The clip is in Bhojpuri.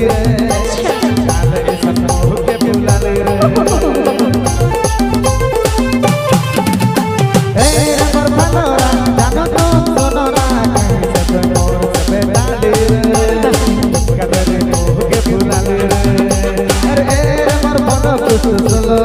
रे काले सनोह के फुलाली रे ए रबर भलोरा जानो तो सोनो ना सब मोर सब डाली रे काले सनोह के फुलाली रे अरे ए रबर भलो कुछ सुनो